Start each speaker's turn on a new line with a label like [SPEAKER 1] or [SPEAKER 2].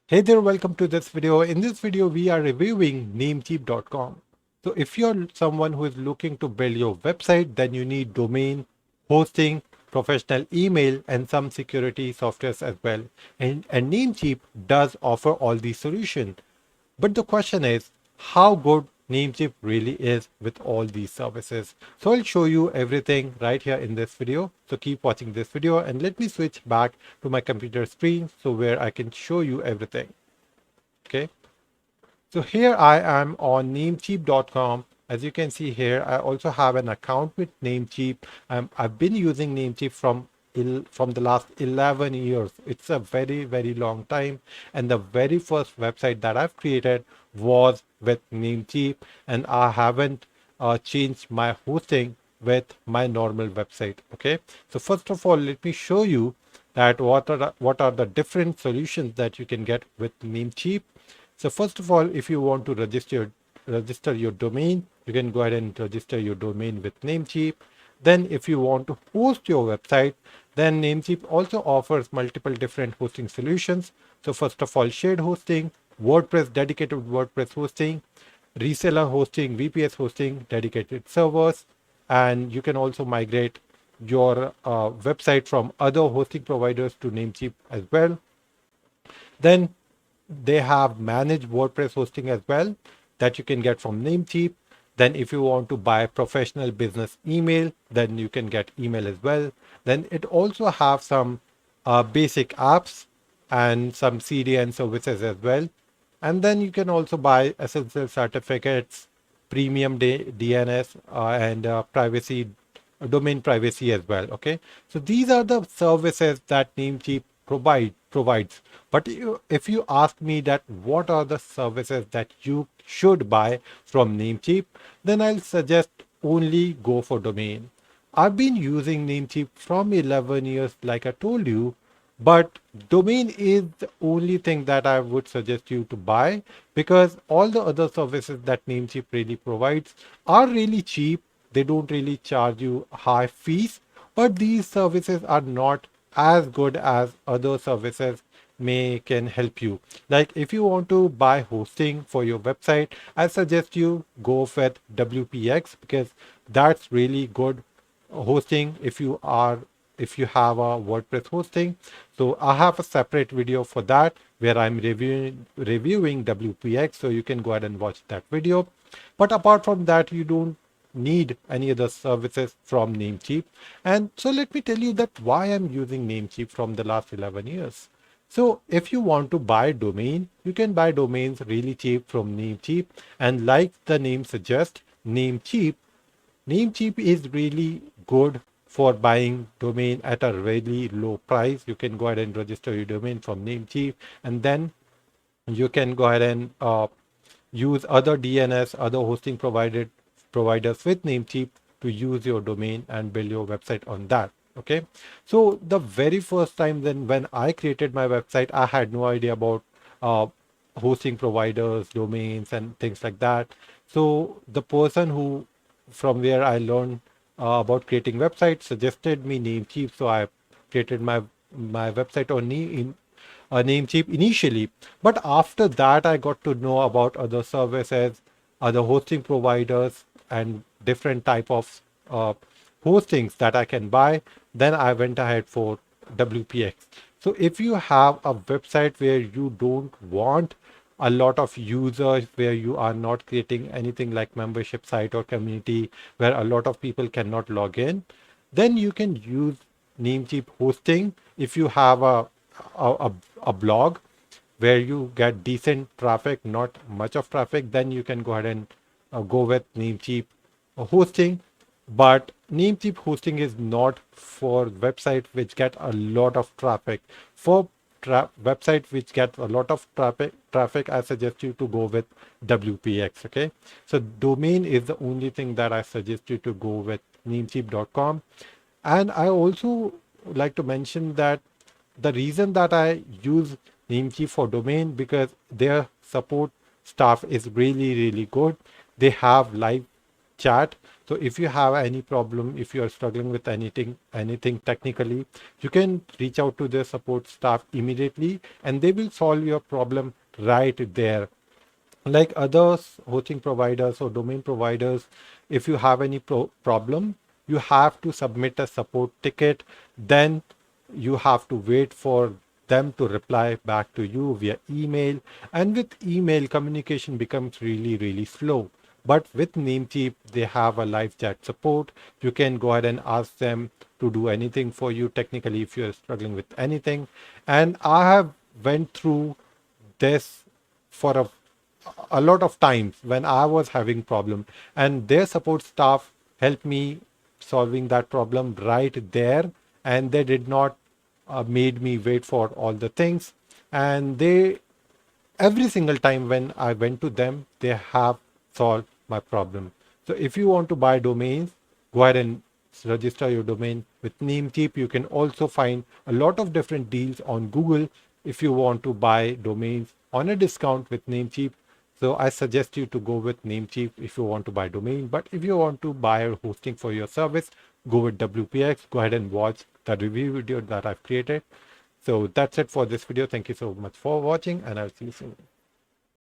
[SPEAKER 1] Hey there, welcome to this video. In this video, we are reviewing Namecheap.com. So if you're someone who is looking to build your website, then you need domain, hosting, professional email, and some security softwares as well. And Namecheap does offer all these solutions. But the question is, how good Namecheap really is with all these services. So I'll show you everything right here in this video. So keep watching this video and let me switch back to my computer screen so where I can show you everything. Okay. So here I am on namecheap.com. As you can see here, I also have an account with Namecheap. I've been using Namecheap from the last 11 years. It's a very, very long time. And the very first website that I've created was with Namecheap. And I haven't changed my hosting with my normal website. Okay. So first of all, let me show you that what are the different solutions that you can get with Namecheap. So first of all, if you want to register your domain, you can go ahead and register your domain with Namecheap. Then if you want to host your website, then Namecheap also offers multiple different hosting solutions. So first of all, shared hosting, WordPress, dedicated WordPress hosting, reseller hosting, VPS hosting, dedicated servers, and you can also migrate your website from other hosting providers to Namecheap as well. Then they have managed WordPress hosting as well that you can get from Namecheap. Then if you want to buy professional business email, then you can get email as well. Then it also have some basic apps and some CDN services as well. And then you can also buy essential certificates, premium DNS, and privacy domain privacy as well. Okay, so these are the services that Namecheap provides. But if you ask me that what are the services that you should buy from Namecheap, then I'll suggest only go for domain. I've been using Namecheap from 11 years, like I told you, but domain is the only thing that I would suggest you to buy, because all the other services that Namecheap really provides are really cheap. They don't really charge you high fees, but these services are not as good as other services may can help you. Like if you want to buy hosting for your website, I suggest you go with WPX, because that's really good hosting if you have a WordPress hosting. So I have a separate video for that where I'm reviewing WPX, so you can go ahead and watch that video. But apart from that, you don't need any other services from Namecheap. And so let me tell you that why I'm using Namecheap from the last 11 years. So if you want to buy domain, you can buy domains really cheap from Namecheap. And like the name suggests, Namecheap is really good for buying domain at a really low price. You can go ahead and register your domain from Namecheap, and then you can go ahead and use other DNS, other hosting providers with Namecheap to use your domain and build your website on that. Okay, so the very first time then when I created my website, I had no idea about uh, hosting providers, domains, and things like that. So the person who from where I learned about creating websites suggested me Namecheap, so I created my website on Namecheap initially. But after that, I got to know about other services, other hosting providers, and different type of uh, hostings that I can buy. Then I went ahead for WPX. So if you have a website where you don't want a lot of users, where you are not creating anything like membership site or community where a lot of people cannot log in, then you can use Namecheap hosting. If you have a, a blog where you get decent traffic, not much of traffic, then you can go ahead and go with Namecheap hosting. But Namecheap hosting is not for website which get a lot of traffic. For website which get a lot of traffic, I suggest you to go with WPX. Okay, so domain is the only thing that I suggest you to go with Namecheap.com. And I also like to mention that the reason that I use Namecheap for domain, because their support staff is really, really good. They have live chat. So if you have any problem, if you are struggling with anything technically, you can reach out to their support staff immediately and they will solve your problem right there. Like others hosting providers or domain providers, if you have any problem, you have to submit a support ticket, then you have to wait for them to reply back to you via email, and with email communication becomes really slow. But with Namecheap, they have a live chat support. You can go ahead and ask them to do anything for you technically if you're struggling with anything. And I have went through this for a lot of times when I was having problem, and their support staff helped me solving that problem right there, and they did not made me wait for all the things, and they every single time when I went to them, they have solved my problem. So if you want to buy domains, go ahead and register your domain with Namecheap. You can also find a lot of different deals on Google if you want to buy domains on a discount with Namecheap. So I suggest you to go with Namecheap if you want to buy domain. But if you want to buy hosting for your service, go with WPX. Go ahead and watch the review video that I've created. So that's it for this video. Thank you so much for watching, and I'll see you soon.